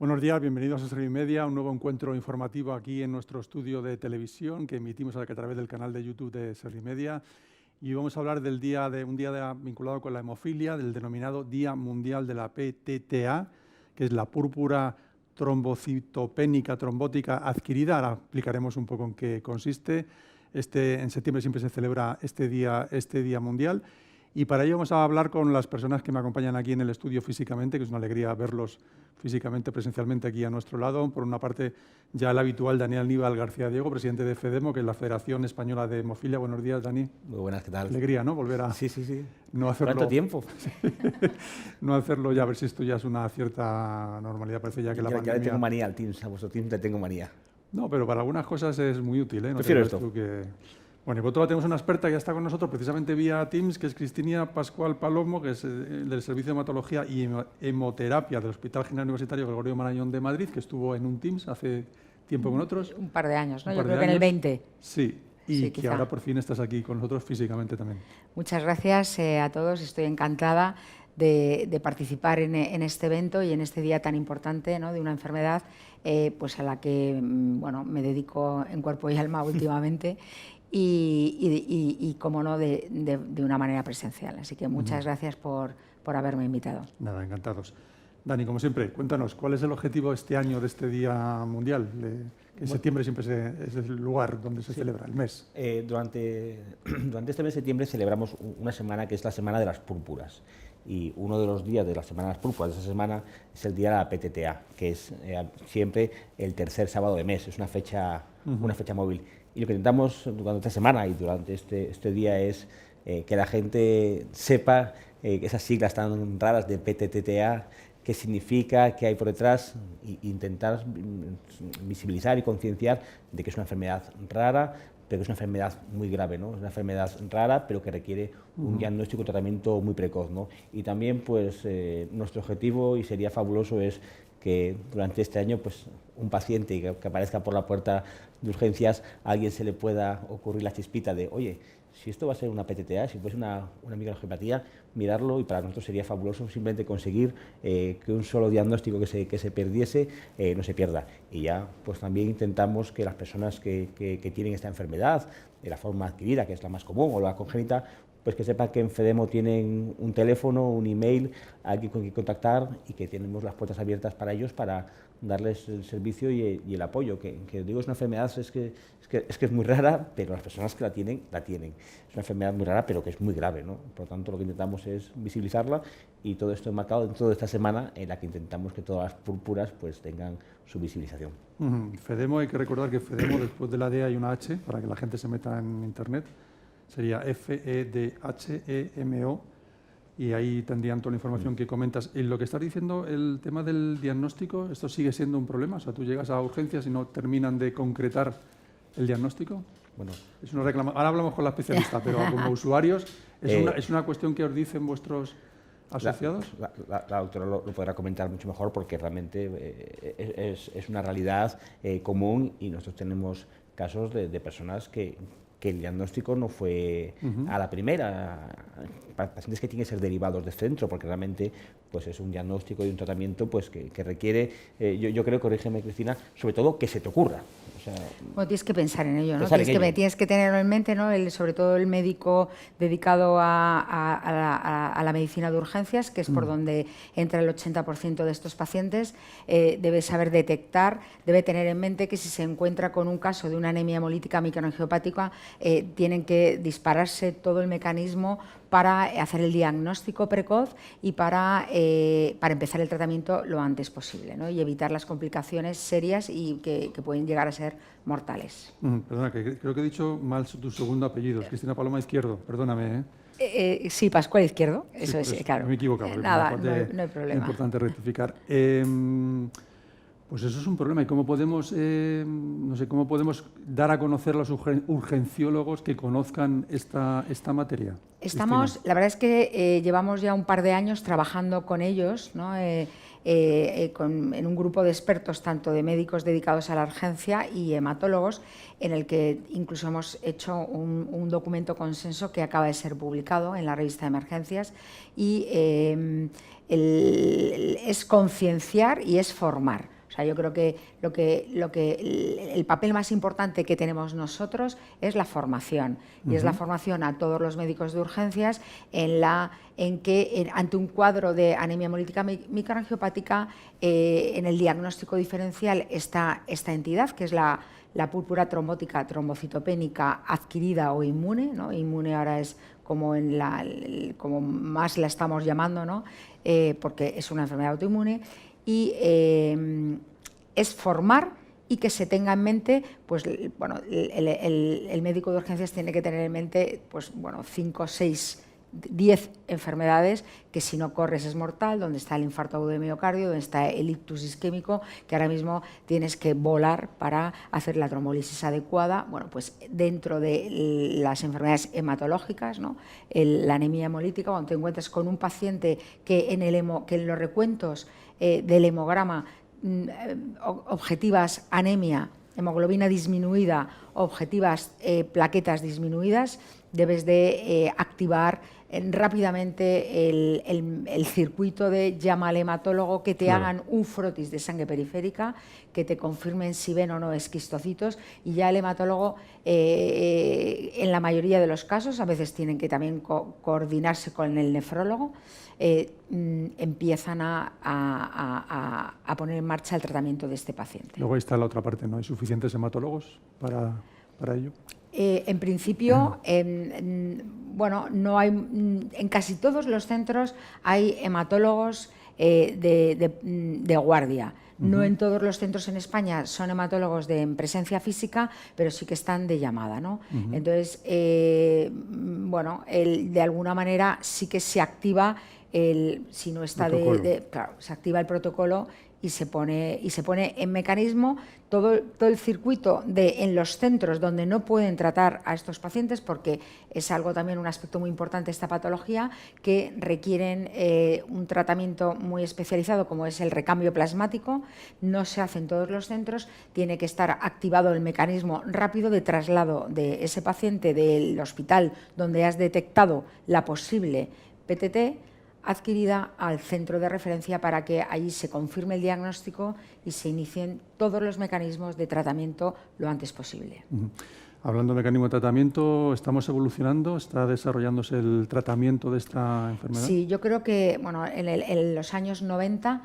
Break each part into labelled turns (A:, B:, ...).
A: Buenos días, bienvenidos a Servimedia, un nuevo encuentro informativo aquí en nuestro estudio de televisión que emitimos a través del canal de YouTube de Servimedia. Y vamos a hablar del vinculado con la hemofilia, del denominado Día Mundial de la PTTA, que es la púrpura trombocitopénica trombótica adquirida. Ahora explicaremos un poco en qué consiste. En septiembre siempre se celebra este día mundial. Y para ello vamos a hablar con las personas que me acompañan aquí en el estudio físicamente, que es una alegría verlos físicamente, presencialmente aquí a nuestro lado. Por una parte, ya el habitual Daniel Aníbal García Diego, presidente de FEDEMO, que es la Federación Española de Hemofilia. Buenos días, Dani.
B: Muy buenas, ¿qué tal?
A: Alegría, ¿no? Volver a...
B: Sí.
A: No hacerlo,
B: ¿Cuánto tiempo?
A: no hacerlo ya, a ver si esto ya es una cierta normalidad. Parece ya que la pandemia...
B: Ya le tengo manía al Teams, a vuestro Teams le tengo manía.
A: No, pero para algunas cosas es muy útil, ¿eh? No
B: prefiero esto.
A: Bueno, y por otro lado tenemos una experta que ya está con nosotros precisamente vía Teams, que es Cristina Pascual Palomo, que es del Servicio de Hematología y Hemoterapia del Hospital General Universitario Gregorio Marañón de Madrid, que estuvo en un Teams hace tiempo con otros.
C: Un par de años, ¿no? Yo creo que en el 20.
A: Sí, y
C: sí,
A: que
C: quizá.
A: ahora por fin estás aquí con nosotros físicamente también.
C: Muchas gracias a todos, estoy encantada de participar en este evento y en este día tan importante, ¿no? De una enfermedad pues a la que bueno, me dedico en cuerpo y alma últimamente. Y cómo no, de una manera presencial. Así que muchas gracias por haberme invitado.
A: Nada, encantados. Dani, como siempre, cuéntanos, ¿cuál es el objetivo este año de este Día Mundial? Que en septiembre siempre es el lugar donde se celebra, el mes.
B: Durante este mes de septiembre celebramos una semana que es la Semana de las Púrpuras. Y uno de los días de la Semana de las Púrpuras de esa semana es el día de la PTTA, que es siempre el tercer sábado de mes. Es una fecha móvil. Y lo que intentamos durante esta semana y durante este día es que la gente sepa esas siglas tan raras de PTTA, qué significa, qué hay por detrás, e intentar visibilizar y concienciar de que es una enfermedad rara, pero que es una enfermedad muy grave, ¿no? Es una enfermedad rara, pero que requiere un diagnóstico y tratamiento muy precoz, ¿no? Y también, pues, nuestro objetivo, y sería fabuloso, es que durante este año, pues, un paciente que aparezca por la puerta de urgencias, a alguien se le pueda ocurrir la chispita de, oye, si esto va a ser una PTTA, si fuese una microangiopatía, mirarlo, y para nosotros sería fabuloso simplemente conseguir que un solo diagnóstico que se perdiese no se pierda. Y ya pues también intentamos que las personas que tienen esta enfermedad, de la forma adquirida, que es la más común, o la congénita, pues que sepan que en FEDEMO tienen un teléfono, un email, alguien con quien contactar, y que tenemos las puertas abiertas para ellos para darles el servicio y el apoyo. Que digo, es una enfermedad, es que es muy rara, pero las personas que la tienen. Es una enfermedad muy rara, pero que es muy grave, ¿no? Por lo tanto, lo que intentamos es visibilizarla, y todo esto enmarcado dentro de esta semana en la que intentamos que todas las púrpuras pues tengan su visibilización.
A: FEDEMO, hay que recordar que FEDEMO, después de la D hay una H, para que la gente se meta en internet. Sería FEDHEMO, y ahí tendrían toda la información que comentas. En lo que estás diciendo, el tema del diagnóstico, ¿esto sigue siendo un problema? O sea, tú llegas a urgencias y no terminan de concretar el diagnóstico.
B: Bueno,
A: es una ahora hablamos con la especialista, pero como usuarios, ¿es una cuestión que os dicen vuestros asociados?
B: La doctora lo podrá comentar mucho mejor, porque realmente es una realidad común, y nosotros tenemos casos de personas que el diagnóstico no fue a la primera, pacientes que tienen que ser derivados de centro, porque realmente pues es un diagnóstico y un tratamiento pues que requiere, yo creo, corrígeme Cristina, sobre todo que se te ocurra. O sea,
C: bueno, tienes que pensar en ello, ¿no?
B: Tienes
C: que tenerlo en mente, ¿no? Sobre todo el médico dedicado a la medicina de urgencias, que es por donde entra el 80% de estos pacientes, debe saber detectar, debe tener en mente que si se encuentra con un caso de una anemia hemolítica microangiopática, tienen que dispararse todo el mecanismo para hacer el diagnóstico precoz y para empezar el tratamiento lo antes posible, ¿no? Y evitar las complicaciones serias y que pueden llegar a ser mortales.
A: Perdona, que creo que he dicho mal tu segundo apellido, es Cristina Paloma Izquierdo, perdóname.
C: Sí, Pascual Izquierdo, eso
A: pues,
C: es, claro.
A: Me he equivocado.
C: Nada, no hay problema.
A: Es importante rectificar. Pues eso es un problema. ¿Y cómo podemos, no sé, cómo podemos dar a conocer a los urgenciólogos que conozcan esta materia?
C: La verdad es que llevamos ya un par de años trabajando con ellos, ¿no? en un grupo de expertos, tanto de médicos dedicados a la urgencia y hematólogos, en el que incluso hemos hecho un documento consenso que acaba de ser publicado en la revista de Emergencias, y es concienciar y es formar. O sea, yo creo que el papel más importante que tenemos nosotros es la formación, y es la formación a todos los médicos de urgencias en que ante un cuadro de anemia hemolítica microangiopática, en el diagnóstico diferencial está esta entidad, que es la púrpura trombótica trombocitopénica adquirida o inmune, ¿no? Inmune ahora es como más la estamos llamando, ¿no? Porque es una enfermedad autoinmune. Y es formar y que se tenga en mente, pues bueno, el médico de urgencias tiene que tener en mente, pues bueno, 5, 6, 10 enfermedades que si no corres es mortal, donde está el infarto agudo de miocardio, donde está el ictus isquémico, que ahora mismo tienes que volar para hacer la trombolisis adecuada. Bueno, pues dentro de las enfermedades hematológicas, ¿no? La anemia hemolítica, cuando te encuentras con un paciente que en los recuentos del hemograma objetivas anemia, hemoglobina disminuida, objetivas plaquetas disminuidas, debes de activar rápidamente el circuito de llama al hematólogo, que te hagan un frotis de sangre periférica, que te confirmen si ven o no esquistocitos, y ya el hematólogo, en la mayoría de los casos, a veces tienen que también coordinarse con el nefrólogo, empiezan a poner en marcha el tratamiento de este paciente.
A: Luego ahí está la otra parte, ¿no? ¿Hay suficientes hematólogos para ello?
C: En principio, bueno, no hay, en casi todos los centros hay hematólogos de guardia. No en todos los centros en España son hematólogos en presencia física, pero sí que están de llamada, ¿no? Entonces, bueno, de alguna manera sí que se activa si no está claro, se activa el protocolo y se pone en mecanismo todo el circuito en los centros donde no pueden tratar a estos pacientes, porque es algo también, un aspecto muy importante de esta patología, que requieren un tratamiento muy especializado, como es el recambio plasmático. No se hace en todos los centros, tiene que estar activado el mecanismo rápido de traslado de ese paciente del hospital donde has detectado la posible PTT adquirida al centro de referencia, para que allí se confirme el diagnóstico y se inicien todos los mecanismos de tratamiento lo antes posible.
A: Hablando de mecanismo de tratamiento, ¿estamos evolucionando? ¿Está desarrollándose el tratamiento de esta enfermedad?
C: Sí, yo creo que bueno, en los años 90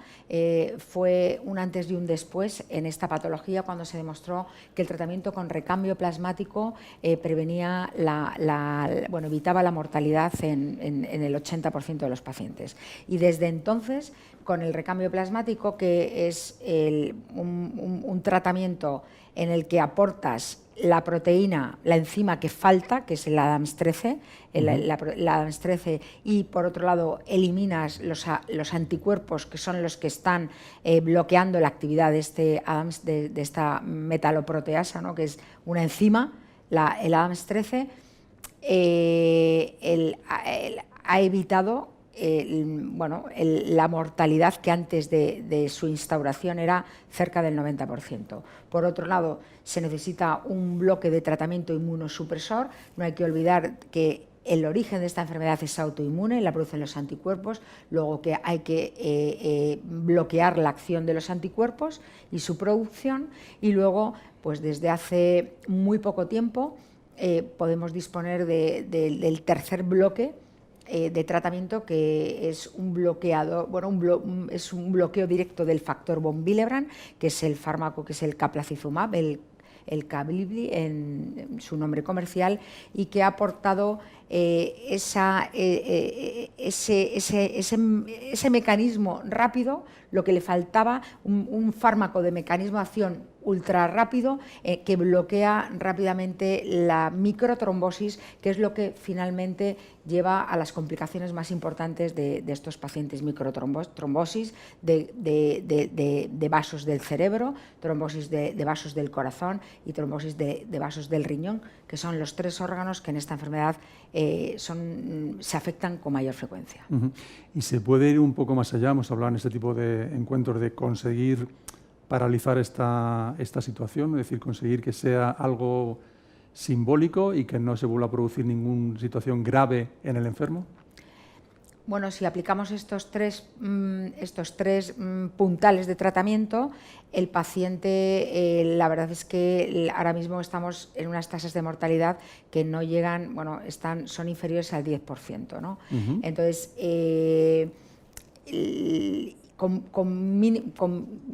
C: fue un antes y un después en esta patología, cuando se demostró que el tratamiento con recambio plasmático prevenía evitaba la mortalidad en el 80% de los pacientes. Y desde entonces, con el recambio plasmático, que es un tratamiento en el que aportas la proteína, la enzima que falta, que es el ADAMS13, el ADAMS13, y por otro lado eliminas los anticuerpos, que son los que están bloqueando la actividad de este ADAMS, de esta metaloproteasa, ¿no? Que es una enzima, el ADAMS13, ha evitado la mortalidad, que antes de su instauración era cerca del 90%. Por otro lado, se necesita un bloque de tratamiento inmunosupresor. No hay que olvidar que el origen de esta enfermedad es autoinmune, la producen los anticuerpos, luego que hay que bloquear la acción de los anticuerpos y su producción, y luego, pues desde hace muy poco tiempo, podemos disponer del tercer bloque de tratamiento, que es un bloqueador, es un bloqueo directo del factor von Willebrand, que es el fármaco, que es el caplacizumab, el Cablibli en su nombre comercial, y que ha aportado ese mecanismo rápido, lo que le faltaba, un fármaco de mecanismo de acción ultra rápido que bloquea rápidamente la microtrombosis, que es lo que finalmente lleva a las complicaciones más importantes de estos pacientes: microtrombosis de vasos del cerebro, trombosis de vasos del corazón y trombosis de vasos del riñón, que son los 3 órganos que en esta enfermedad se afectan con mayor frecuencia.
A: ¿Y se puede ir un poco más allá? Hemos hablado en este tipo de encuentros de conseguir paralizar esta situación, es decir, conseguir que sea algo simbólico y que no se vuelva a producir ninguna situación grave en el enfermo.
C: Bueno, si aplicamos estos tres puntales de tratamiento, el paciente, la verdad es que ahora mismo estamos en unas tasas de mortalidad que no llegan, bueno, son inferiores al 10%, ¿no? Entonces,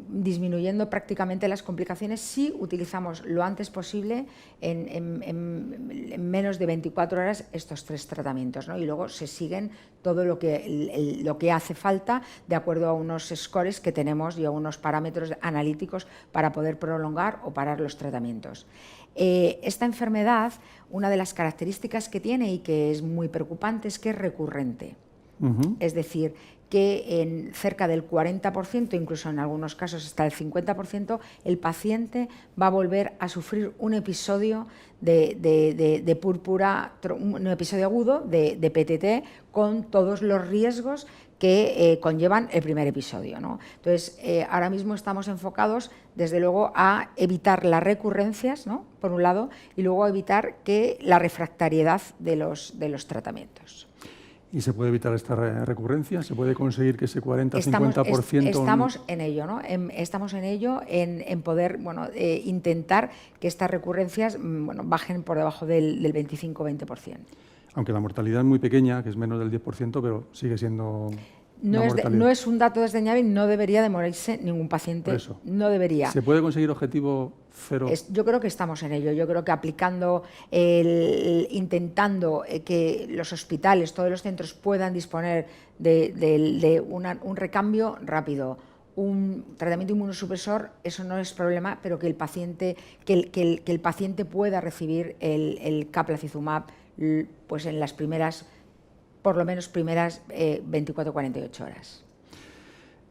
C: disminuyendo prácticamente las complicaciones si utilizamos lo antes posible, en menos de 24 horas, estos 3 tratamientos, ¿no? Y luego se siguen todo lo que hace falta de acuerdo a unos scores que tenemos y a unos parámetros analíticos para poder prolongar o parar los tratamientos. Esta enfermedad, una de las características que tiene y que es muy preocupante es que es recurrente. Es decir, que en cerca del 40%, incluso en algunos casos hasta el 50%, el paciente va a volver a sufrir un episodio de púrpura, un episodio agudo de PTT, con todos los riesgos que conllevan el primer episodio, ¿no? Entonces, ahora mismo estamos enfocados, desde luego, a evitar las recurrencias, ¿no?, por un lado, y luego a evitar la refractariedad de los tratamientos.
A: ¿Y se puede evitar esta recurrencia? ¿Se puede conseguir que ese 40-50%?
C: Estamos en ello, ¿no? Estamos en ello, en poder, bueno, intentar que estas recurrencias, bueno, bajen por debajo del 25-20%.
A: Aunque la mortalidad es muy pequeña, que es menos del 10%, pero sigue siendo...
C: No es un dato desdeñable y no debería de morirse ningún paciente.
A: Eso.
C: No debería.
A: ¿Se puede conseguir objetivo cero?
C: Yo creo que estamos en ello. Yo creo que aplicando, intentando que los hospitales, todos los centros puedan disponer de un recambio rápido, un tratamiento inmunosupresor, eso no es problema, pero que el paciente pueda recibir el caplacizumab, pues en las primeras, por lo menos primeras 24-48 horas.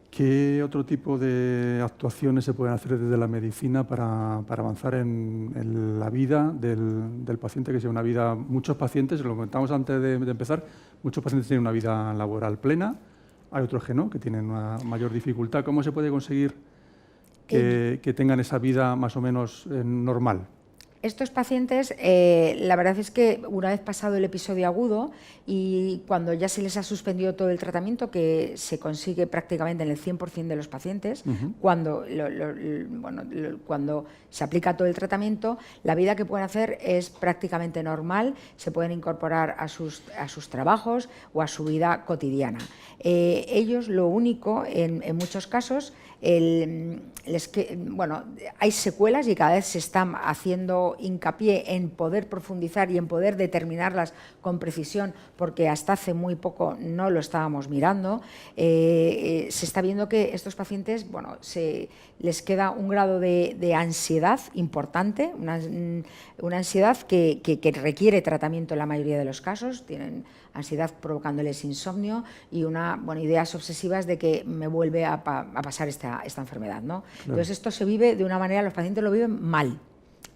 A: ¿Qué otro tipo de actuaciones se pueden hacer desde la medicina para avanzar en la vida del paciente, que sea una vida... Muchos pacientes, lo comentamos antes de empezar, muchos pacientes tienen una vida laboral plena, hay otros que no, que tienen una mayor dificultad. ¿Cómo se puede conseguir que tengan esa vida más o menos normal?
C: Estos pacientes, la verdad es que una vez pasado el episodio agudo y cuando ya se les ha suspendido todo el tratamiento, que se consigue prácticamente en el 100% de los pacientes, cuando se aplica todo el tratamiento, la vida que pueden hacer es prácticamente normal, se pueden incorporar a sus trabajos o a su vida cotidiana. Ellos, lo único, en muchos casos, hay secuelas y cada vez se están haciendo hincapié en poder profundizar y en poder determinarlas con precisión, porque hasta hace muy poco no lo estábamos mirando. Se está viendo que estos pacientes, bueno, les queda un grado de ansiedad importante, una ansiedad que requiere tratamiento en la mayoría de los casos. Tienen ansiedad provocándoles insomnio y ideas obsesivas de que me vuelve a pasar esta enfermedad, ¿no? Claro. Entonces esto se vive de una manera, los pacientes lo viven mal.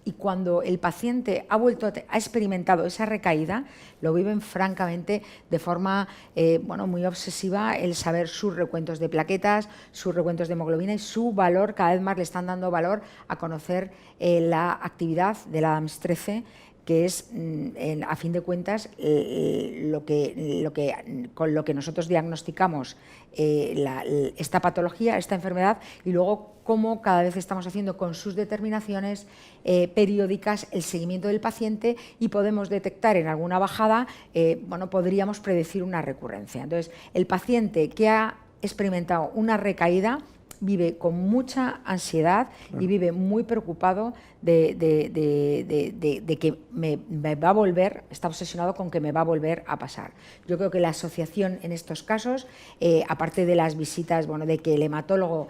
C: Y cuando el paciente ha experimentado esa recaída, lo viven francamente de forma muy obsesiva, el saber sus recuentos de plaquetas, sus recuentos de hemoglobina y su valor. Cada vez más le están dando valor a conocer la actividad del ADAMTS13, que es, a fin de cuentas, con lo que nosotros diagnosticamos esta patología, esta enfermedad, y luego cómo cada vez estamos haciendo con sus determinaciones periódicas el seguimiento del paciente y podemos detectar en alguna bajada, podríamos predecir una recurrencia. Entonces, el paciente que ha experimentado una recaída vive con mucha ansiedad, claro, y vive muy preocupado de que me va a volver, está obsesionado con que me va a volver a pasar. Yo creo que la asociación en estos casos, aparte de las visitas, de que el hematólogo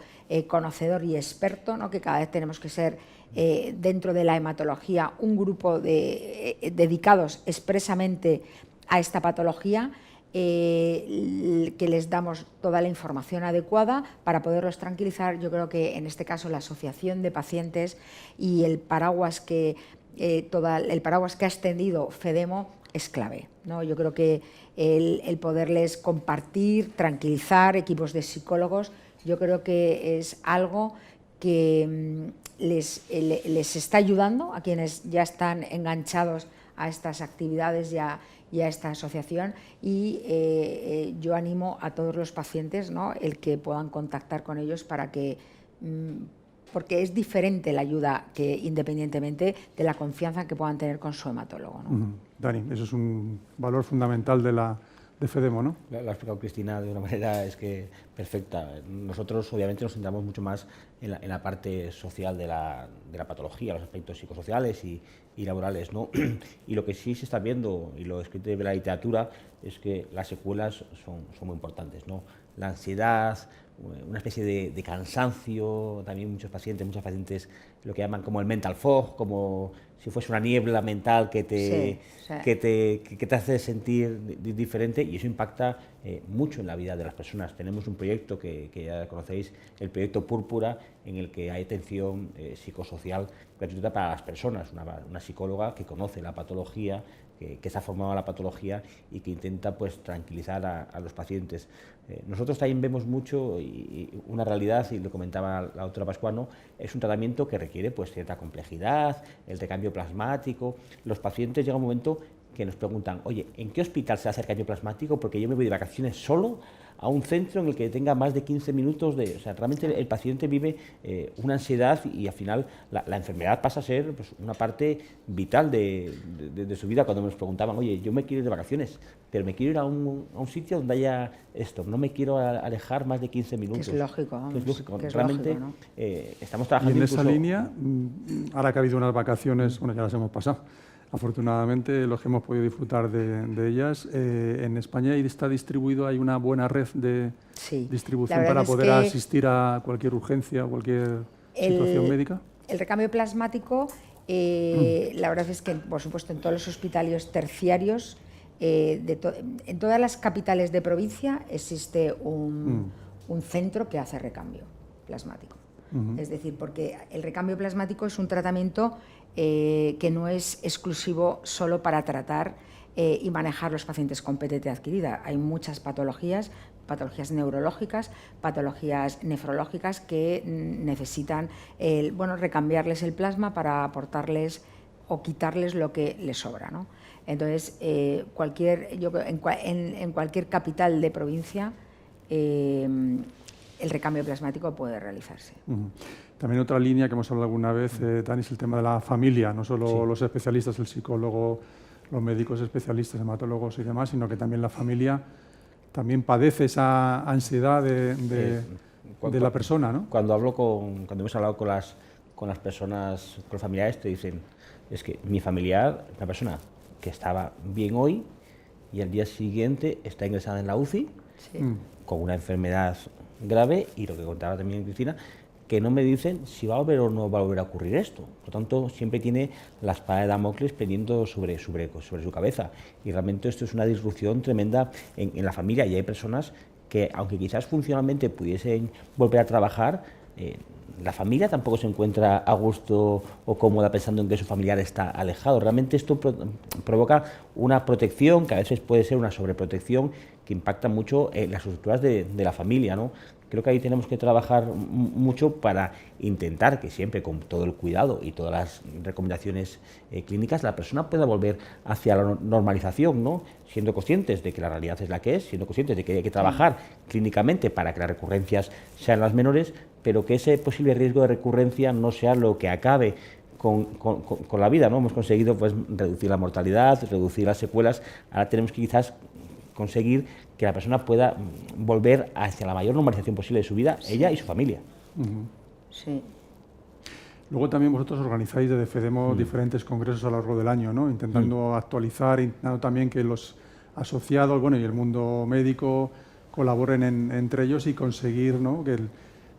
C: conocedor y experto, ¿no? Que cada vez tenemos que ser dentro de la hematología un grupo dedicados expresamente a esta patología, que les damos toda la información adecuada para poderlos tranquilizar. Yo creo que en este caso la asociación de pacientes y el paraguas que ha extendido FEDEMO es clave, ¿no? Yo creo que el poderles compartir, tranquilizar, equipos de psicólogos, yo creo que es algo que les está ayudando a quienes ya están enganchados a estas actividades y a esta asociación, y yo animo a todos los pacientes, ¿no?, el que puedan contactar con ellos para que porque es diferente la ayuda que independientemente de la confianza que puedan tener con su hematólogo, ¿no?
A: Dani, eso es un valor fundamental de FEDEMO, ¿no?
B: Lo ha explicado Cristina de una manera perfecta. Nosotros obviamente nos centramos mucho más en la parte social de la patología, los aspectos psicosociales y laborales, ¿no? Y lo que sí se está viendo, y lo escrito de la literatura, es que las secuelas son muy importantes, ¿no? La ansiedad, una especie de cansancio, también muchos pacientes lo que llaman como el mental fog, como si fuese una niebla mental que te hace sentir diferente, y eso impacta mucho en la vida de las personas. Tenemos un proyecto que ya conocéis, el proyecto Púrpura, en el que hay atención psicosocial gratuita para las personas, una psicóloga que conoce la patología, que está formada en la patología y que intenta pues tranquilizar a los pacientes. Nosotros también vemos mucho, y una realidad, y lo comentaba la doctora Pascuano, es un tratamiento que requiere pues cierta complejidad, el recambio plasmático. Los pacientes llega un momento que nos preguntan, oye, ¿en qué hospital se hace el recambio plasmático? Porque yo me voy de vacaciones solo a un centro en el que tenga más de 15 minutos de... O sea, realmente el paciente vive una ansiedad, y al final la enfermedad pasa a ser pues, una parte vital de su vida. Cuando nos preguntaban, oye, yo me quiero ir de vacaciones, pero me quiero ir a un sitio donde haya esto, no me quiero alejar más de 15 minutos.
C: Que es lógico, vamos.
B: Que es lógico.
C: Que es
B: Realmente
C: lógico, ¿no?
B: Estamos trabajando
A: y en
B: incluso...
A: esa línea, ahora que ha habido unas vacaciones, bueno, ya las hemos pasado, afortunadamente los que hemos podido disfrutar de ellas, en España está distribuido, hay una buena red de distribución para poder asistir a cualquier urgencia o cualquier situación médica.
C: El recambio plasmático, la verdad es que, por supuesto, en todos los hospitales terciarios, en todas las capitales de provincia existe un centro que hace recambio plasmático. Es decir, porque el recambio plasmático es un tratamiento que no es exclusivo solo para tratar y manejar los pacientes con PTT adquirida. Hay muchas patologías neurológicas, patologías nefrológicas que necesitan recambiarles el plasma para aportarles o quitarles lo que les sobra, ¿no? Entonces, en cualquier capital de provincia el recambio plasmático puede realizarse.
A: También otra línea que hemos hablado alguna vez, Dani, es el tema de la familia, no solo los especialistas, el psicólogo, los médicos especialistas, hematólogos y demás, sino que también la familia también padece esa ansiedad de la persona, ¿no?
B: Cuando hemos hablado con las personas, con los familiares, te dicen, es que mi familiar, una persona que estaba bien hoy y al día siguiente está ingresada en la UCI con una enfermedad grave, y lo que contaba también Cristina, que no me dicen si va a volver o no va a volver a ocurrir esto. Por lo tanto, siempre tiene la espada de Damocles pendiendo sobre su cabeza. Y realmente esto es una disrupción tremenda en la familia, y hay personas que, aunque quizás funcionalmente pudiesen volver a trabajar, la familia tampoco se encuentra a gusto o cómoda pensando en que su familiar está alejado. Realmente esto provoca una protección, que a veces puede ser una sobreprotección, que impacta mucho en las estructuras de la familia, ¿no? Creo que ahí tenemos que trabajar mucho para intentar que siempre, con todo el cuidado y todas las recomendaciones clínicas, la persona pueda volver hacia la normalización, ¿no? Siendo conscientes de que la realidad es la que es, siendo conscientes de que hay que trabajar clínicamente para que las recurrencias sean las menores, pero que ese posible riesgo de recurrencia no sea lo que acabe con la vida, ¿no? Hemos conseguido pues reducir la mortalidad, reducir las secuelas. Ahora tenemos que quizás conseguir que la persona pueda volver hacia la mayor normalización posible de su vida, ella y su familia.
C: Sí.
A: Luego también vosotros organizáis desde FEDEMO diferentes congresos a lo largo del año, ¿no? Intentando actualizar, intentando también que los asociados, y el mundo médico colaboren entre ellos y conseguir, ¿no?, que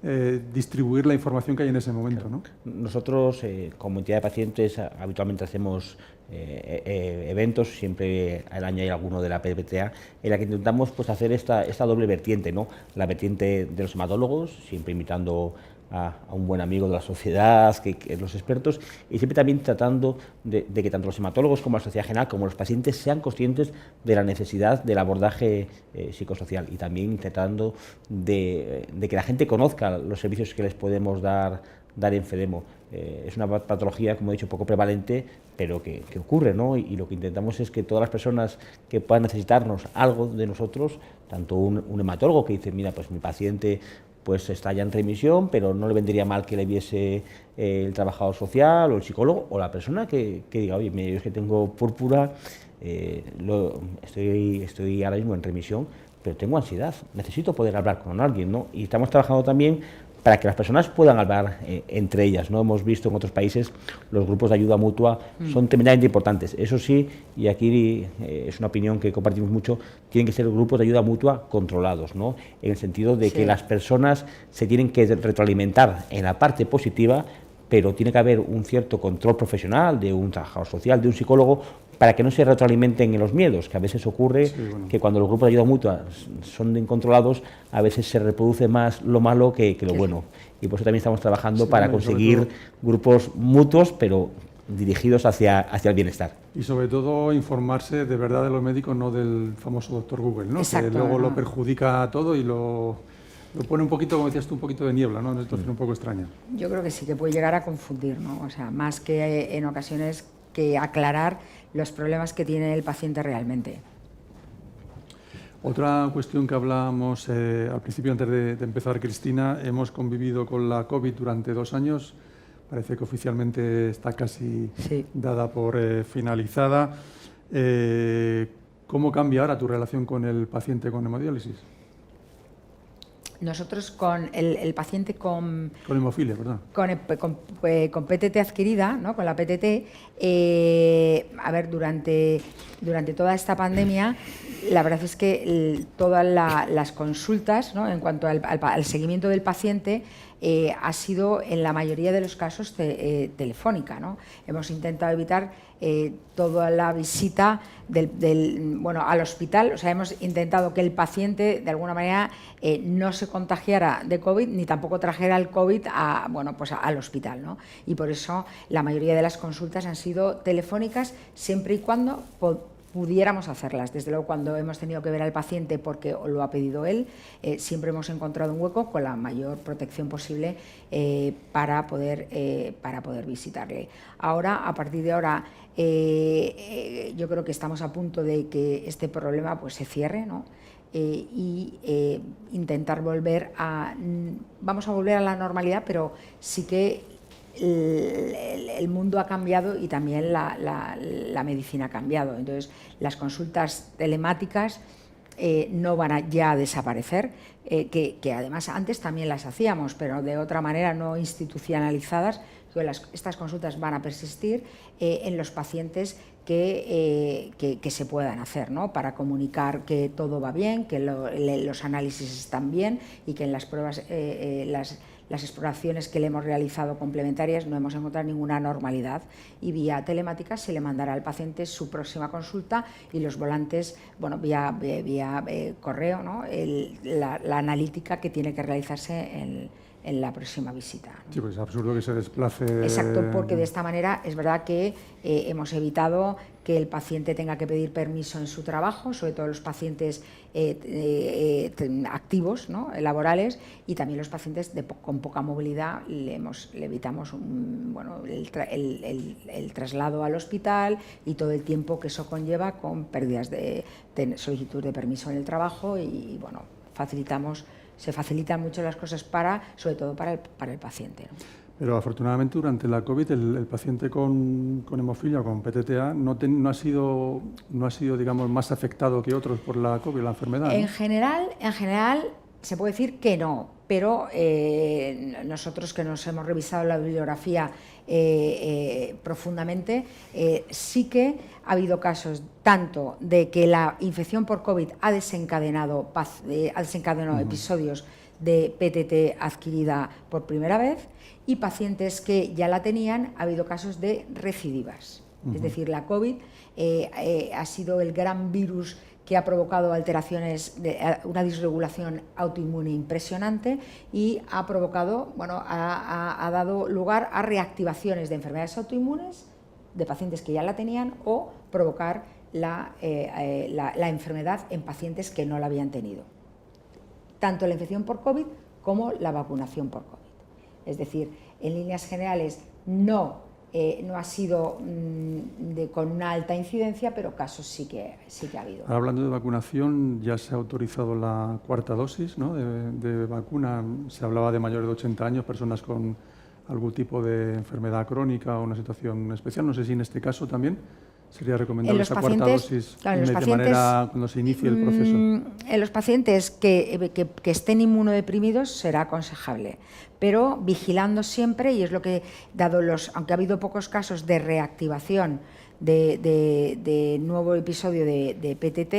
A: distribuir la información que hay en ese momento, ¿no?
B: Nosotros, como entidad de pacientes, habitualmente hacemos eventos, siempre al año hay alguno de la PPTA, en la que intentamos pues, hacer esta doble vertiente, ¿no? La vertiente de los hematólogos, siempre invitando a un buen amigo de la sociedad, que los expertos, y siempre también tratando de que tanto los hematólogos como la sociedad general, como los pacientes, sean conscientes de la necesidad del abordaje psicosocial, y también tratando de que la gente conozca los servicios que les podemos dar en FEDEMO. Es una patología, como he dicho, poco prevalente, pero que ocurre, ¿no? Y lo que intentamos es que todas las personas que puedan necesitarnos algo de nosotros, tanto un hematólogo que dice, mira, pues mi paciente pues está ya en remisión, pero no le vendría mal que le viese el trabajador social o el psicólogo, o la persona que diga, oye, mira, yo es que tengo púrpura, estoy ahora mismo en remisión, pero tengo ansiedad, necesito poder hablar con alguien, ¿no? Y estamos trabajando también para que las personas puedan hablar entre ellas, ¿no? Hemos visto en otros países los grupos de ayuda mutua son tremendamente importantes. Eso sí, y aquí es una opinión que compartimos mucho, tienen que ser grupos de ayuda mutua controlados, ¿no? En el sentido de que las personas se tienen que retroalimentar en la parte positiva, pero tiene que haber un cierto control profesional de un trabajador social, de un psicólogo, para que no se retroalimenten en los miedos, que a veces ocurre que cuando los grupos de ayuda mutua son incontrolados, a veces se reproduce más lo malo que lo bueno. Y por eso también estamos trabajando para conseguir grupos mutuos, pero dirigidos hacia el bienestar.
A: Y sobre todo informarse de verdad de los médicos, no del famoso doctor Google, ¿no?
C: Exacto,
A: que luego lo perjudica todo y lo pone un poquito, como decías tú, un poquito de niebla, ¿no? Una situación un poco extraña.
C: Yo creo que sí que puede llegar a confundir, ¿no? O sea, más que en ocasiones que aclarar los problemas que tiene el paciente realmente.
A: Otra cuestión que hablábamos al principio, antes de empezar, Cristina, hemos convivido con la COVID durante 2 años. Parece que oficialmente está casi dada por finalizada. ¿Cómo cambia ahora tu relación con el paciente con hemodiálisis?
C: Nosotros con el paciente con
A: hemofilia, ¿verdad?
C: Con PTT adquirida, ¿no? Con la PTT, a ver, durante toda esta pandemia, la verdad es que todas las consultas, ¿no? En cuanto al seguimiento del paciente, ha sido en la mayoría de los casos telefónica, ¿no? Hemos intentado evitar toda la visita al hospital, o sea, hemos intentado que el paciente de alguna manera no se contagiara de COVID ni tampoco trajera el COVID al hospital, ¿no? Y por eso la mayoría de las consultas han sido telefónicas, siempre y cuando pudiéramos hacerlas. Desde luego, cuando hemos tenido que ver al paciente porque lo ha pedido él, siempre hemos encontrado un hueco con la mayor protección posible para poder visitarle. Ahora, a partir de ahora, yo creo que estamos a punto de que este problema pues se cierre, ¿no? Intentar vamos a volver a la normalidad, pero sí que el mundo ha cambiado y también la medicina ha cambiado. Entonces, las consultas telemáticas no van ya a desaparecer, que además antes también las hacíamos, pero de otra manera, no institucionalizadas. Estas consultas van a persistir en los pacientes que se puedan hacer, ¿no? Para comunicar que todo va bien, que los análisis están bien y que en las pruebas, las exploraciones que le hemos realizado complementarias no hemos encontrado ninguna anormalidad, y vía telemática se le mandará al paciente su próxima consulta y los volantes, vía correo, ¿no? La analítica que tiene que realizarse en la próxima visita, ¿no?
A: Sí, pues es absurdo que se desplace.
C: Exacto, porque de esta manera es verdad que hemos evitado que el paciente tenga que pedir permiso en su trabajo, sobre todo los pacientes activos, ¿no? Laborales, y también los pacientes con poca movilidad le evitamos el traslado al hospital y todo el tiempo que eso conlleva, con pérdidas de solicitud de permiso en el trabajo, y se facilitan mucho las cosas sobre todo para el paciente, ¿no?
A: Pero afortunadamente durante la COVID el paciente con hemofilia o con PTTA no ha sido, digamos, más afectado que otros por la COVID, la enfermedad, ¿no?
C: En general se puede decir que no, pero nosotros, que nos hemos revisado la bibliografía profundamente, sí que ha habido casos tanto de que la infección por COVID ha desencadenado episodios de PTT adquirida por primera vez, y pacientes que ya la tenían, ha habido casos de recidivas. Es decir, la COVID ha sido el gran virus que ha provocado alteraciones, una disregulación autoinmune impresionante, y ha provocado, ha dado lugar a reactivaciones de enfermedades autoinmunes de pacientes que ya la tenían, o provocar la enfermedad en pacientes que no la habían tenido. Tanto la infección por COVID como la vacunación por COVID. Es decir, en líneas generales no ha sido con una alta incidencia, pero casos sí que ha habido.
A: Ahora, hablando de vacunación, ya se ha autorizado la cuarta dosis, ¿no?, de vacuna. Se hablaba de mayores de 80 años, personas con algún tipo de enfermedad crónica o una situación especial. No sé si en este caso también sería recomendable esa cuarta dosis, de manera cuando se inicie el proceso.
C: En los pacientes que estén inmunodeprimidos será aconsejable, pero vigilando siempre, y es lo que, aunque ha habido pocos casos de reactivación de nuevo episodio de PTT,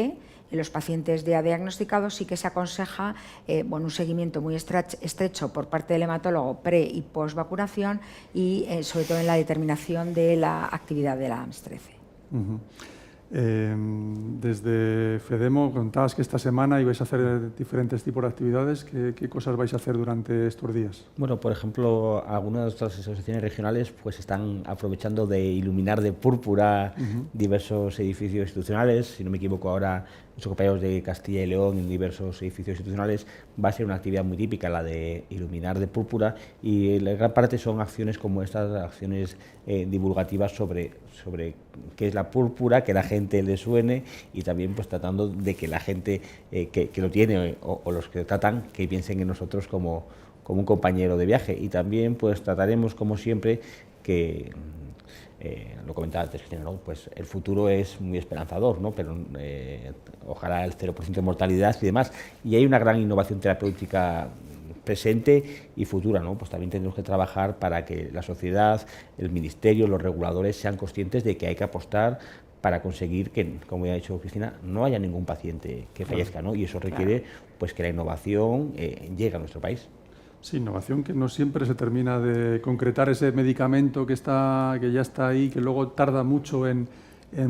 C: en los pacientes ya diagnosticados sí que se aconseja un seguimiento muy estrecho por parte del hematólogo pre y post vacunación, y sobre todo en la determinación de la actividad de la AMS-13.
A: Desde FEDEMO contabas que esta semana ibais a hacer diferentes tipos de actividades. ¿Qué cosas vais a hacer durante estos días?
B: Bueno, por ejemplo, algunas de nuestras asociaciones regionales pues están aprovechando de iluminar de púrpura diversos edificios institucionales. Si no me equivoco, ahora nuestros compañeros de Castilla y León en diversos edificios institucionales va a ser una actividad muy típica, la de iluminar de púrpura, y la gran parte son acciones como estas, acciones divulgativas sobre qué es la púrpura, que la gente le suene, y también pues tratando de que la gente que lo tiene o los que lo tratan, que piensen en nosotros como un compañero de viaje. Y también pues trataremos, como siempre, que lo comentaba antes, ¿no?, pues el futuro es muy esperanzador, ¿no?, pero ojalá el 0% de mortalidad y demás. Y hay una gran innovación terapéutica presente y futura, ¿no? Pues también tendremos que trabajar para que la sociedad, el ministerio, los reguladores sean conscientes de que hay que apostar para conseguir que, como ya ha dicho Cristina, no haya ningún paciente que fallezca, ¿no? Y eso requiere pues que la innovación llegue a nuestro país.
A: Sí, innovación que no siempre se termina de concretar, ese medicamento que ya está ahí, que luego tarda mucho en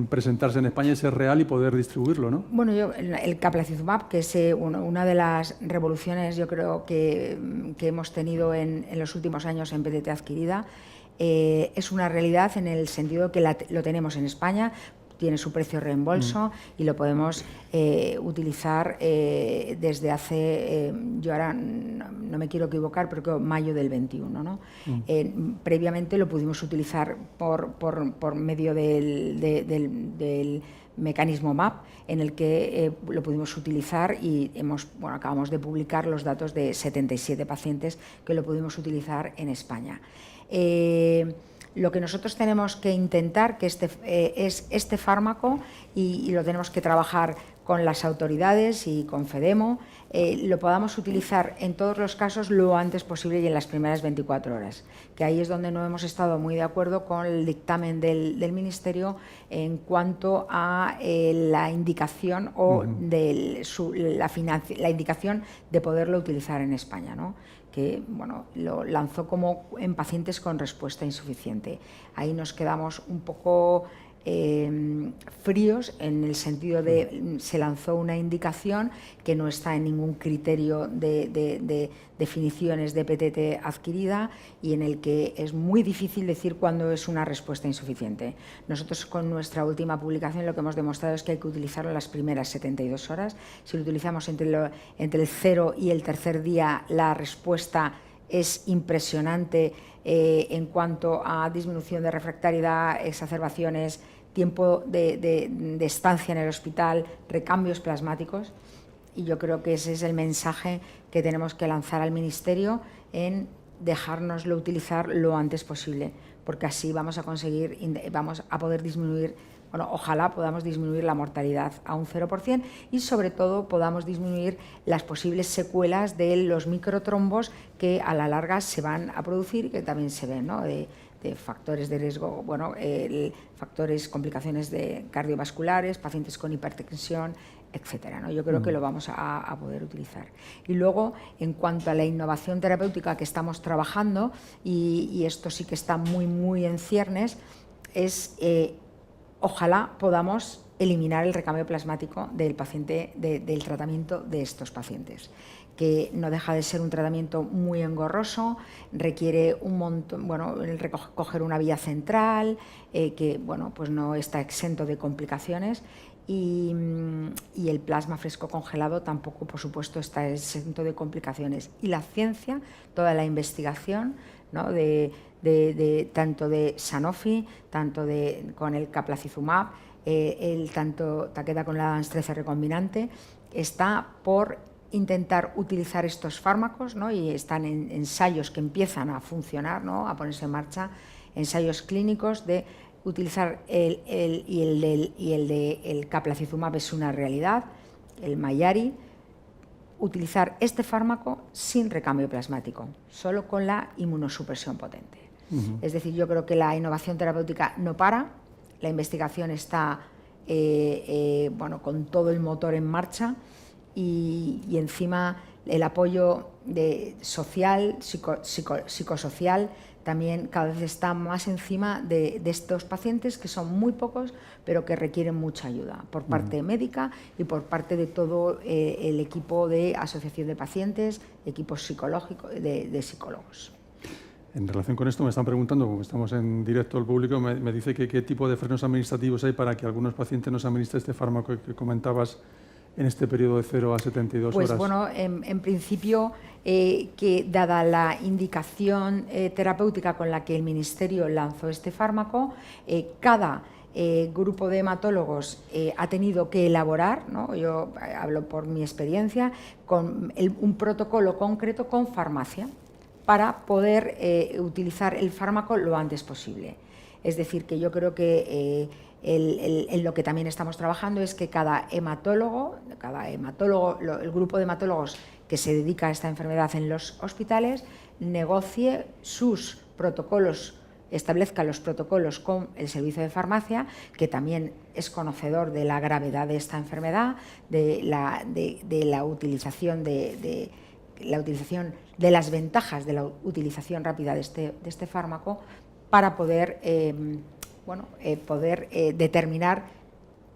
A: presentarse en España y ser real y poder distribuirlo, ¿no?
C: Bueno, el Caplacizumab, que es una de las revoluciones, yo creo, que hemos tenido en los últimos años en PTT adquirida, es una realidad en el sentido que lo tenemos en España, tiene su precio reembolso y lo podemos utilizar desde hace, yo ahora no me quiero equivocar, pero creo mayo del 21, ¿no? Previamente lo pudimos utilizar por medio del mecanismo MAP, en el que lo pudimos utilizar, y acabamos de publicar los datos de 77 pacientes que lo pudimos utilizar en España. Lo que nosotros tenemos que intentar es este fármaco, y lo tenemos que trabajar con las autoridades y con FEDEMO, lo podamos utilizar en todos los casos lo antes posible y en las primeras 24 horas, que ahí es donde no hemos estado muy de acuerdo con el dictamen del Ministerio en cuanto a la indicación o la indicación de poderlo utilizar en España, ¿no?, que lo lanzó como en pacientes con respuesta insuficiente. Ahí nos quedamos un poco fríos, en el sentido de se lanzó una indicación que no está en ningún criterio de definiciones de PTT adquirida, y en el que es muy difícil decir cuándo es una respuesta insuficiente. Nosotros, con nuestra última publicación, lo que hemos demostrado es que hay que utilizarlo en las primeras 72 horas. Si lo utilizamos entre el 0 y el tercer día, la respuesta es impresionante en cuanto a disminución de refractariedad, exacerbaciones, tiempo de estancia en el hospital, recambios plasmáticos. Y yo creo que ese es el mensaje que tenemos que lanzar al Ministerio, en dejárnoslo utilizar lo antes posible, porque así vamos a poder disminuir, ojalá podamos disminuir la mortalidad a un 0%, y sobre todo podamos disminuir las posibles secuelas de los microtrombos que a la larga se van a producir, y que también se ven, ¿no?, de factores de riesgo, complicaciones cardiovasculares, pacientes con hipertensión, etcétera, ¿no? Yo creo que lo vamos a poder utilizar. Y luego, en cuanto a la innovación terapéutica que estamos trabajando, y esto sí que está muy, muy en ciernes, es ojalá podamos eliminar el recambio plasmático del paciente, del tratamiento de estos pacientes, que no deja de ser un tratamiento muy engorroso, requiere un montón, bueno, el recoger una vía central, que bueno, pues no está exento de complicaciones, y el plasma fresco congelado tampoco, por supuesto, está exento de complicaciones. Y la ciencia, toda la investigación, ¿no?, tanto de Sanofi, tanto con el Caplacizumab, tanto Takeda con la Advance 13 recombinante, está por intentar utilizar estos fármacos, ¿no?, y están en ensayos que empiezan a funcionar, ¿no?, a ponerse en marcha, ensayos clínicos de utilizar el Caplacizumab es una realidad, el Mayari, utilizar este fármaco sin recambio plasmático, solo con la inmunosupresión potente. Es decir, yo creo que la innovación terapéutica no para, la investigación está bueno, con todo el motor en marcha, y encima el apoyo social, psicosocial, también cada vez está más encima de estos pacientes, que son muy pocos, pero que requieren mucha ayuda por parte médica y por parte de todo el equipo de asociación de pacientes, equipos psicológicos, de psicólogos.
A: En relación con esto me están preguntando, como estamos en directo al público, me dice que qué tipo de frenos administrativos hay para que algunos pacientes no se administre este fármaco que comentabas en este periodo de 0 a 72 horas.
C: Pues bueno, en principio, que dada la indicación terapéutica con la que el Ministerio lanzó este fármaco, cada grupo de hematólogos ha tenido que elaborar, ¿no?, yo hablo por mi experiencia, con un protocolo concreto con farmacia para poder utilizar el fármaco lo antes posible. Es decir, que yo creo que en lo que también estamos trabajando es que cada hematólogo, el grupo de hematólogos que se dedica a esta enfermedad en los hospitales, negocie sus protocolos, establezca los protocolos con el servicio de farmacia, que también es conocedor de la gravedad de esta enfermedad, de la utilización de las ventajas de la utilización rápida de este fármaco, para poder determinar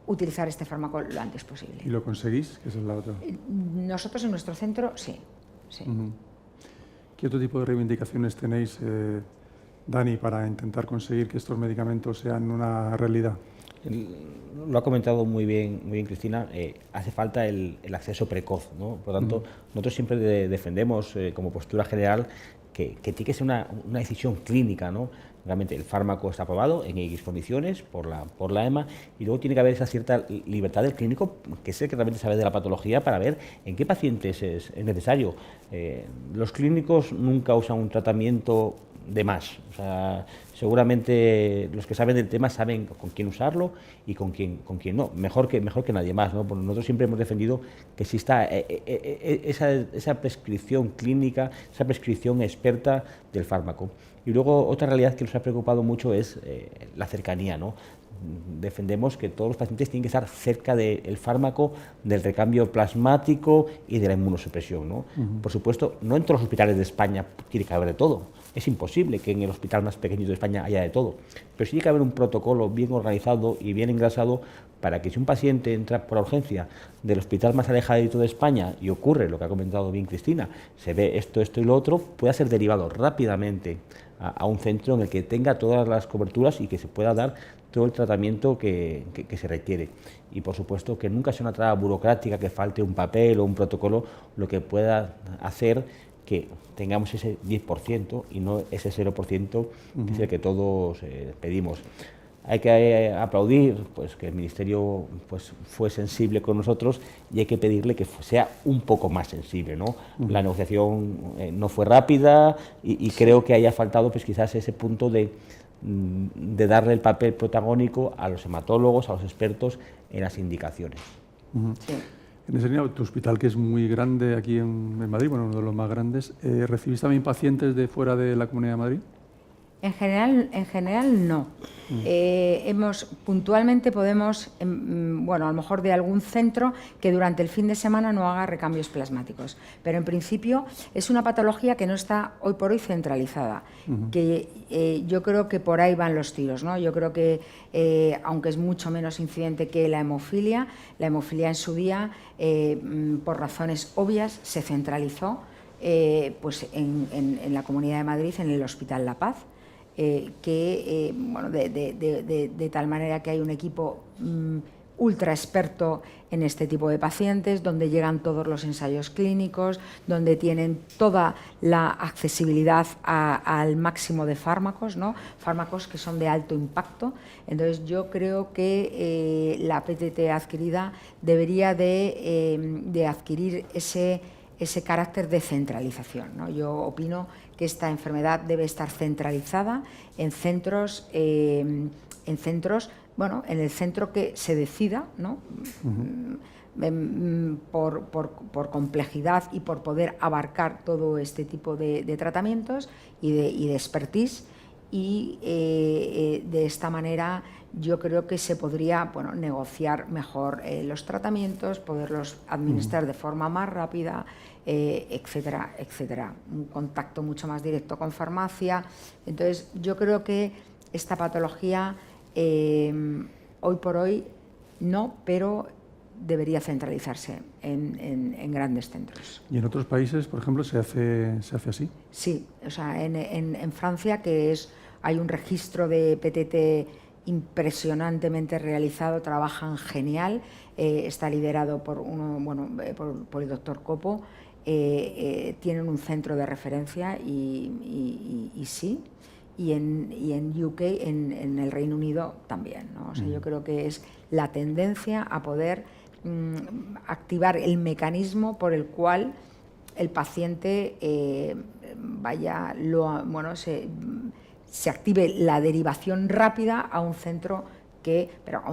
C: utilizar este fármaco lo antes posible.
A: ¿Y lo conseguís? ¿Qué es la otra?
C: Nosotros en nuestro centro, sí.
A: ¿Qué otro tipo de reivindicaciones tenéis, Dani, para intentar conseguir que estos medicamentos sean una realidad?
B: Lo ha comentado muy bien Cristina, hace falta el acceso precoz, ¿no? Por lo tanto, nosotros siempre defendemos como postura general que tiene que ser una decisión clínica, ¿no? Realmente el fármaco está aprobado en X condiciones por la EMA, y luego tiene que haber esa cierta libertad del clínico, que es el que realmente sabe de la patología, para ver en qué pacientes es necesario. Los clínicos nunca usan un tratamiento de más. O sea, seguramente los que saben del tema saben con quién usarlo y con quién no. Mejor que nadie más, ¿no? Porque nosotros siempre hemos defendido que exista esa prescripción clínica, esa prescripción experta del fármaco. Y luego otra realidad que nos ha preocupado mucho es la cercanía, ¿no? Defendemos que todos los pacientes tienen que estar cerca del fármaco, del recambio plasmático y de la inmunosupresión, ¿no? Por supuesto, no en todos los hospitales de España tiene que haber de todo. Es imposible que en el hospital más pequeño de España haya de todo. Pero sí tiene que haber un protocolo bien organizado y bien engrasado para que si un paciente entra por urgencia del hospital más alejado de España y ocurre lo que ha comentado bien Cristina, se ve esto y lo otro, pueda ser derivado rápidamente a un centro en el que tenga todas las coberturas y que se pueda dar todo el tratamiento que se requiere. Y por supuesto que nunca sea una traba burocrática, que falte un papel o un protocolo, lo que pueda hacer que tengamos ese 10% y no ese 0% que es el que todos pedimos. Hay que aplaudir pues, que el Ministerio pues, fue sensible con nosotros, y hay que pedirle que sea un poco más sensible, ¿no? La negociación no fue rápida, y creo que haya faltado pues, quizás ese punto de darle el papel protagónico a los hematólogos, a los expertos en las indicaciones.
C: Sí.
A: En ese tu hospital, que es muy grande aquí en Madrid, bueno, uno de los más grandes, ¿recibís también pacientes de fuera de la Comunidad de Madrid?
C: En general no. Puntualmente podemos, bueno, a lo mejor de algún centro que durante el fin de semana no haga recambios plasmáticos, pero en principio es una patología que no está hoy por hoy centralizada, que yo creo que por ahí van los tiros, ¿no? Yo creo que, aunque es mucho menos incidente que la hemofilia en su día, por razones obvias, se centralizó pues en la Comunidad de Madrid, en el Hospital La Paz, bueno, de tal manera que hay un equipo ultra experto en este tipo de pacientes, donde llegan todos los ensayos clínicos, donde tienen toda la accesibilidad al máximo de fármacos, ¿no? Fármacos que son de alto impacto. Entonces yo creo que la PTT adquirida debería de adquirir ese carácter de centralización, ¿no? Yo opino que esta enfermedad debe estar centralizada en centros, bueno, en el centro que se decida, ¿no? Por complejidad y por poder abarcar todo este tipo de tratamientos y de expertise, y de esta manera yo creo que se podría, bueno, negociar mejor los tratamientos, poderlos administrar de forma más rápida, etcétera, etcétera. Un contacto mucho más directo con farmacia. Entonces, yo creo que esta patología hoy por hoy no, pero debería centralizarse en grandes centros.
A: ¿Y en otros países, por ejemplo, se hace así?
C: Sí, o sea, en Francia, hay un registro de PTT impresionantemente realizado, trabajan genial, está liderado por el doctor Copo, tienen un centro de referencia y sí, y en UK, en el Reino Unido también, ¿no? O sea, yo creo que es la tendencia a poder activar el mecanismo por el cual el paciente se active la derivación rápida a un centro a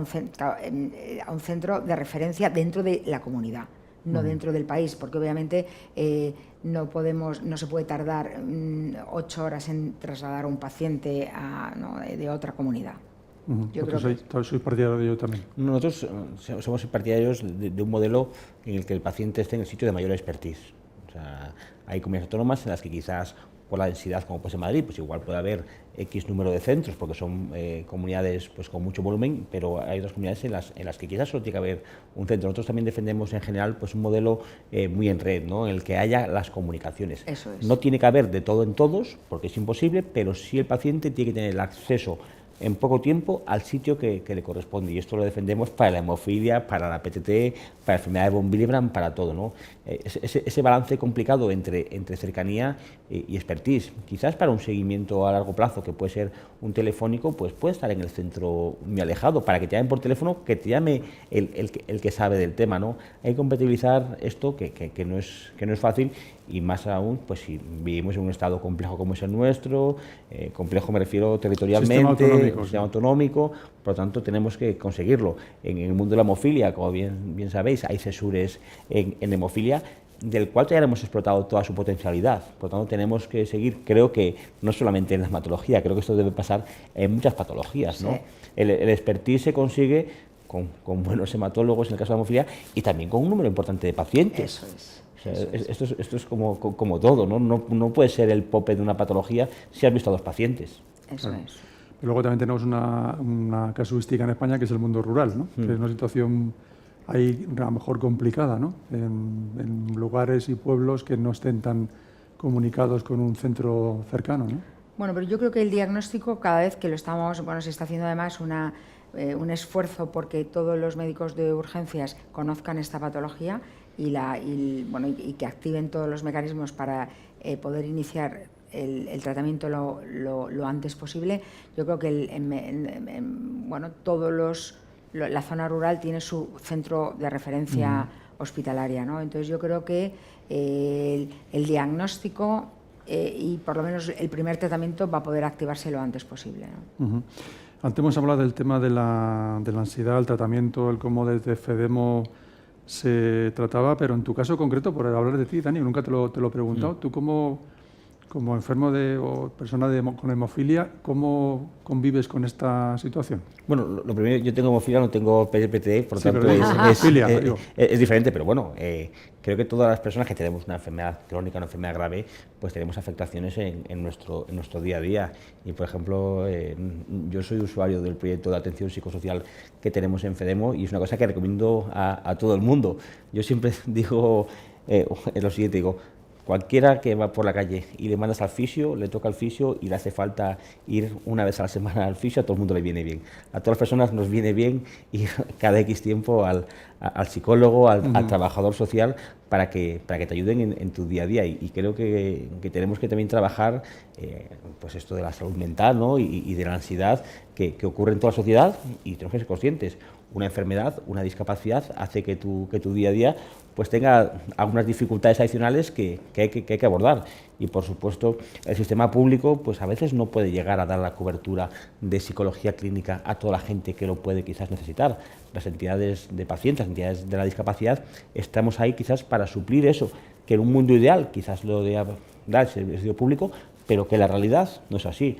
C: un centro de referencia dentro de la comunidad, no dentro del país, porque obviamente no se puede tardar 8 horas en trasladar a un paciente de otra comunidad.
A: Yo creo que soy partidario de ello también.
B: Nosotros somos partidarios de un modelo en el que el paciente esté en el sitio de mayor expertise. O sea, hay comunidades autónomas en las que quizás por la densidad, como puede ser Madrid, pues igual puede haber X número de centros, porque son comunidades pues con mucho volumen, pero hay otras comunidades en las que quizás solo tiene que haber un centro. Nosotros también defendemos en general pues un modelo muy en red, ¿no? En el que haya las comunicaciones.
C: Eso es.
B: No tiene que haber de todo en todos, porque es imposible, pero sí el paciente tiene que tener el acceso en poco tiempo al sitio que le corresponde, y esto lo defendemos para la hemofilia, para la PTT, para la enfermedad de von Willebrand, para todo, ¿no? Ese balance complicado entre cercanía y expertise. Quizás para un seguimiento a largo plazo, que puede ser un telefónico, pues puede estar en el centro muy alejado, para que te llamen por teléfono, que te llame el que sabe del tema, ¿no? Hay que compatibilizar esto, que no es fácil, y más aún pues si vivimos en un estado complejo como es el nuestro, complejo me refiero territorialmente, sistema autonómico, por lo tanto tenemos que conseguirlo. En el mundo de la hemofilia, como bien sabéis, hay CESURES en hemofilia, del cual todavía no hemos explotado toda su potencialidad. Por lo tanto, tenemos que seguir, creo que no solamente en la hematología, creo que esto debe pasar en muchas patologías, ¿no? Sí. El expertise se consigue con buenos hematólogos en el caso de la hemofilia, y también con un número importante de pacientes.
C: Eso es.
B: O sea, esto es como todo, ¿no? No puede ser el POPE de una patología si has visto a 2 pacientes.
C: Eso es.
A: Pero luego también tenemos una casuística en España, que es el mundo rural, ¿no? Que es una situación ahí a lo mejor complicada, ¿no? En lugares y pueblos que no estén tan comunicados con un centro cercano, ¿no?
C: Bueno, pero yo creo que el diagnóstico, cada vez que lo estamos, se está haciendo además un esfuerzo porque todos los médicos de urgencias conozcan esta patología y que activen todos los mecanismos para poder iniciar el tratamiento lo antes posible. Yo creo que la zona rural tiene su centro de referencia hospitalaria, ¿no? Entonces yo creo que el diagnóstico y por lo menos el primer tratamiento va a poder activarse lo antes posible, ¿no?
A: Antes hemos hablado del tema de la ansiedad, el tratamiento, el cómo desde FEDEMO se trataba, pero en tu caso concreto, por hablar de ti, Dani, nunca te lo he preguntado, ¿tú cómo como enfermo o persona con hemofilia, ¿cómo convives con esta situación?
B: Bueno, lo primero, yo tengo hemofilia, no tengo PTE, por lo
A: Sí,
B: tanto es diferente, pero bueno, creo que todas las personas que tenemos una enfermedad crónica, una enfermedad grave, pues tenemos afectaciones en nuestro día a día. Y, por ejemplo, yo soy usuario del proyecto de atención psicosocial que tenemos en FEDEMO y es una cosa que recomiendo a todo el mundo. Yo siempre digo lo siguiente, digo, cualquiera que va por la calle y le mandas al fisio, le toca al fisio y le hace falta ir una vez a la semana al fisio, a todo el mundo le viene bien. A todas las personas nos viene bien ir cada X tiempo al psicólogo, al trabajador social, para que te ayuden en tu día a día. Y creo que tenemos que también trabajar pues esto de la salud mental, ¿no? y de la ansiedad que ocurre en toda la sociedad, y tenemos que ser conscientes. Una enfermedad, una discapacidad hace que tu día a día pues tenga algunas dificultades adicionales que hay que abordar. Y, por supuesto, el sistema público pues a veces no puede llegar a dar la cobertura de psicología clínica a toda la gente que lo puede quizás necesitar. Las entidades de pacientes, las entidades de la discapacidad, estamos ahí quizás para suplir eso, que en un mundo ideal quizás lo de dar el servicio público, pero que la realidad no es así.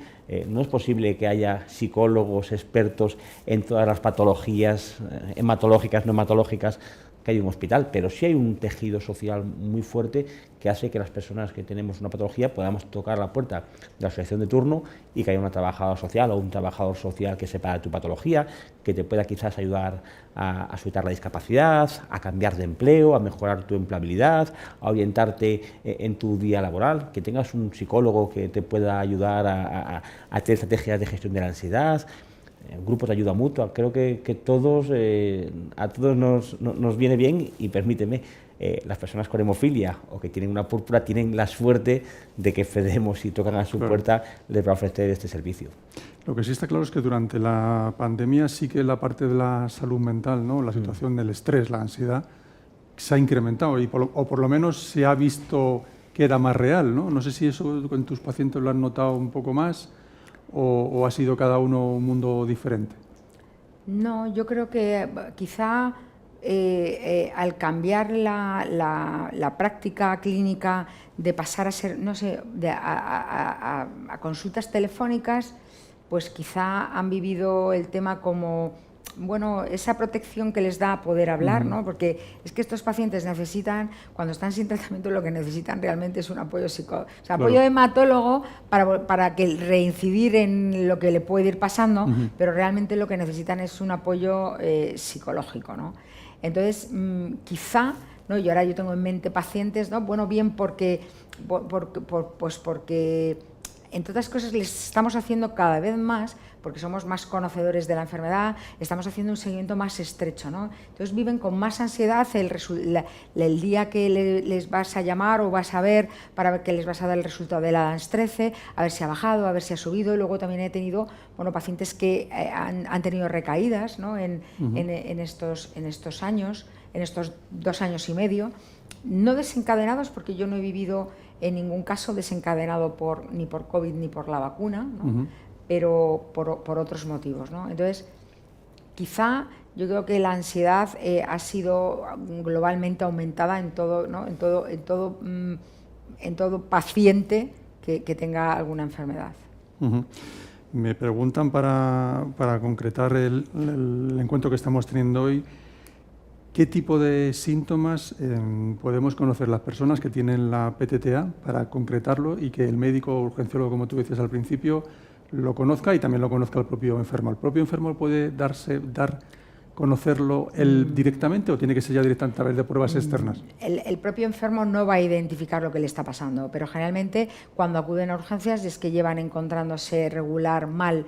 B: No es posible que haya psicólogos expertos en todas las patologías hematológicas, no hematológicas, que hay un hospital, pero sí hay un tejido social muy fuerte que hace que las personas que tenemos una patología podamos tocar la puerta de la asociación de turno y que haya una trabajadora social o un trabajador social que sepa de tu patología, que te pueda quizás ayudar a soltar la discapacidad, a cambiar de empleo, a mejorar tu empleabilidad, a orientarte en tu día laboral, que tengas un psicólogo que te pueda ayudar a tener estrategias de gestión de la ansiedad, grupos de ayuda mutua. Creo que a todos nos viene bien, y permíteme, las personas con hemofilia o que tienen una púrpura tienen la suerte de que FEDEMO, si tocan a su puerta, les va a ofrecer este servicio.
A: Lo que sí está claro es que durante la pandemia sí que la parte de la salud mental, ¿no? La situación del estrés, la ansiedad, se ha incrementado o por lo menos se ha visto que era más real, ¿no? No sé si eso con tus pacientes lo han notado un poco más o ha sido cada uno un mundo diferente.
C: No, yo creo que quizá al cambiar la práctica clínica de pasar a ser, no sé, a consultas telefónicas, pues quizá han vivido el tema como, bueno, esa protección que les da poder hablar, ¿no? Porque es que estos pacientes necesitan, cuando están sin tratamiento, lo que necesitan realmente es un apoyo apoyo hematólogo para que reincidir en lo que le puede ir pasando, pero realmente lo que necesitan es un apoyo psicológico, ¿no? Entonces, quizá, ¿no? Y ahora yo tengo en mente pacientes, ¿no? Bueno, bien porque entre otras cosas les estamos haciendo cada vez más, porque somos más conocedores de la enfermedad, estamos haciendo un seguimiento más estrecho, ¿no? Entonces viven con más ansiedad el día que les vas a llamar o vas a ver para ver que les vas a dar el resultado de la DANS 13, a ver si ha bajado, a ver si ha subido. Y luego también he tenido, bueno, pacientes que han tenido recaídas, ¿no? en estos años, en estos 2 años y medio, no desencadenados, porque yo no he vivido en ningún caso desencadenado ni por COVID ni por la vacuna, ¿no? Pero por otros motivos, ¿no? Entonces, quizá yo creo que la ansiedad ha sido globalmente aumentada en todo, ¿no? en todo paciente que tenga alguna enfermedad.
A: Me preguntan para concretar el encuentro que estamos teniendo hoy, ¿qué tipo de síntomas podemos conocer las personas que tienen la PTTA para concretarlo y que el médico o urgenciólogo, como tú decías al principio, lo conozca y también lo conozca el propio enfermo? ¿El propio enfermo puede conocerlo él directamente o tiene que ser ya directamente a través de pruebas externas?
C: El propio enfermo no va a identificar lo que le está pasando, pero generalmente cuando acuden a urgencias es que llevan encontrándose regular mal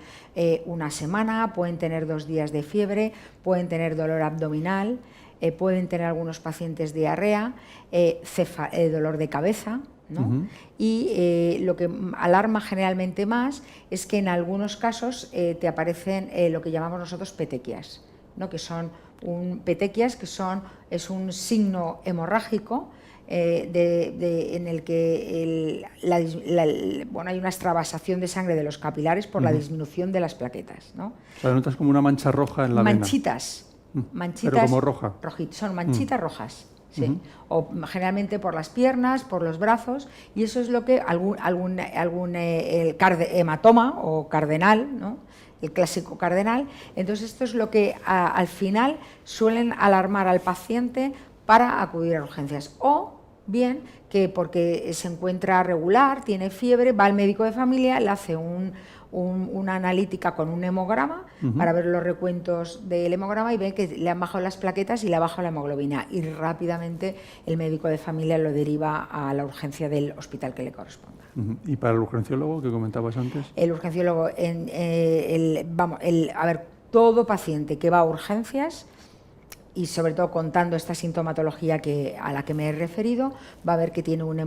C: una semana, pueden tener 2 días de fiebre, pueden tener dolor abdominal, pueden tener algunos pacientes diarrea, dolor de cabeza, ¿no? Y lo que alarma generalmente más es que en algunos casos te aparecen lo que llamamos nosotros petequias, ¿no? Que son petequias, es un signo hemorrágico en el que hay una extravasación de sangre de los capilares por la disminución de las plaquetas, ¿no?
A: O sea, notas como una mancha roja en la vena.
C: Manchitas,
A: pero como roja.
C: Son manchitas rojas. Sí. O generalmente por las piernas, por los brazos, y eso es lo que algún hematoma o cardenal, ¿no? El clásico cardenal. Entonces esto es lo que al final suelen alarmar al paciente para acudir a urgencias. O bien que porque se encuentra regular, tiene fiebre, va al médico de familia, le hace una analítica con un hemograma para ver los recuentos del hemograma y ve que le han bajado las plaquetas y le ha bajado la hemoglobina, y rápidamente el médico de familia lo deriva a la urgencia del hospital que le corresponda.
A: ¿Y para el urgenciólogo que comentabas antes?
C: El urgenciólogo, todo paciente que va a urgencias, y sobre todo contando esta sintomatología a la que me he referido, va a ver que tiene una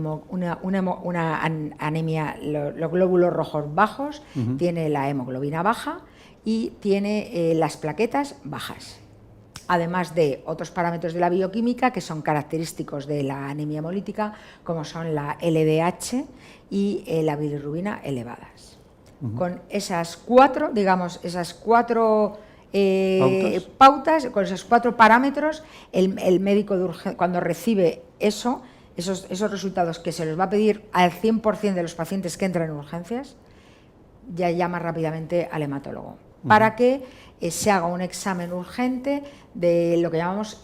C: anemia, los glóbulos rojos bajos, tiene la hemoglobina baja y tiene las plaquetas bajas. Además de otros parámetros de la bioquímica que son característicos de la anemia hemolítica, como son la LDH y la bilirrubina elevadas. Con esas cuatro, pautas, con esos 4 parámetros, el médico de urgencia, cuando recibe esos resultados que se los va a pedir al 100% de los pacientes que entran en urgencias, ya llama rápidamente al hematólogo para que se haga un examen urgente de lo que llamamos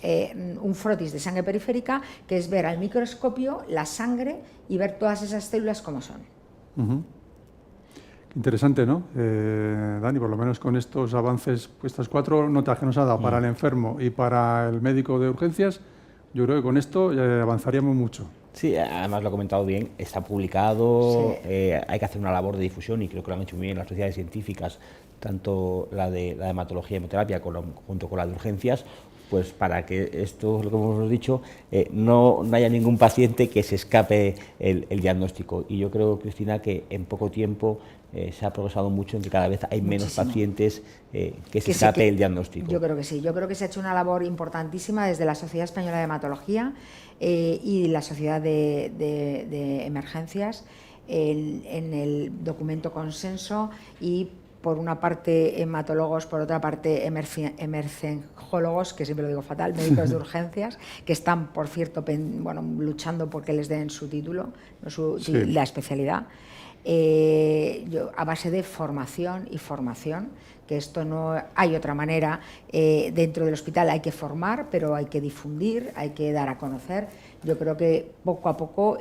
C: un frotis de sangre periférica, que es ver al microscopio la sangre y ver todas esas células como son.
A: Interesante, ¿no? Dani, por lo menos con estos avances, estas 4 notas que nos ha dado para el enfermo y para el médico de urgencias, yo creo que con esto avanzaríamos mucho.
B: Sí, además lo ha comentado bien, está publicado,
C: Sí.
B: hay que hacer una labor de difusión y creo que lo han hecho muy bien las sociedades científicas, tanto la de hematología y hemoterapia junto con la de urgencias, pues para que esto, lo que hemos dicho, no haya ningún paciente que se escape el diagnóstico. Y yo creo, Cristina, que en poco tiempo se ha progresado mucho en que cada vez hay menos pacientes que se escape el diagnóstico.
C: Yo creo que sí, yo creo que se ha hecho una labor importantísima desde la Sociedad Española de Hematología y la Sociedad de Emergencias en el documento consenso, y por una parte hematólogos, por otra parte emergenciólogos, que siempre lo digo fatal, médicos de urgencias, que están, por cierto, luchando porque les den su título, la especialidad. A base de formación y formación, que esto no hay otra manera. Dentro del hospital hay que formar, pero hay que difundir, hay que dar a conocer. Yo creo que poco a poco,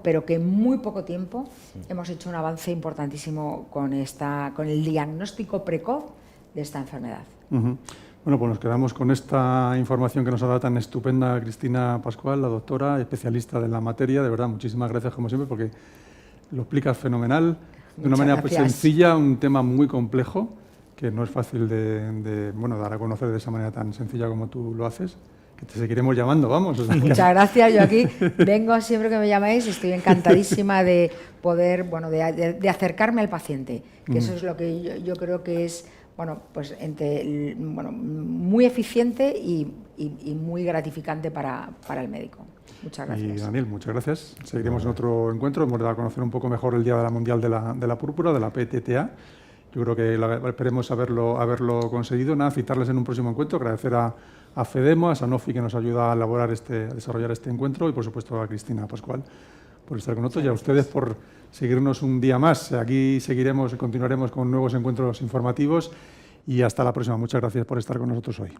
C: pero que en muy poco tiempo, hemos hecho un avance importantísimo con el diagnóstico precoz de esta enfermedad.
A: Bueno, pues nos quedamos con esta información que nos ha dado tan estupenda Cristina Pascual, la doctora, especialista de la materia. De verdad, muchísimas gracias como siempre, porque lo explicas fenomenal, de una manera sencilla, un tema muy complejo, que no es fácil de dar a conocer de esa manera tan sencilla como tú lo haces. Que te seguiremos llamando, vamos.
C: Muchas gracias, yo aquí vengo siempre que me llaméis, estoy encantadísima de poder, de acercarme al paciente, que eso es lo que yo creo que es, muy eficiente y muy gratificante para el médico. Muchas gracias.
A: Y Daniel, muchas gracias. Seguiremos en otro encuentro. Hemos dado a conocer un poco mejor el Día Mundial de la Púrpura, de la PTTA. Yo creo que esperemos haberlo conseguido. Nada, citarles en un próximo encuentro. Agradecer a FEDEMO, a Sanofi, que nos ayuda a desarrollar este encuentro, y por supuesto a Cristina Pascual por estar con nosotros, y a ustedes por seguirnos un día más. Aquí continuaremos con nuevos encuentros informativos, y hasta la próxima. Muchas gracias por estar con nosotros hoy.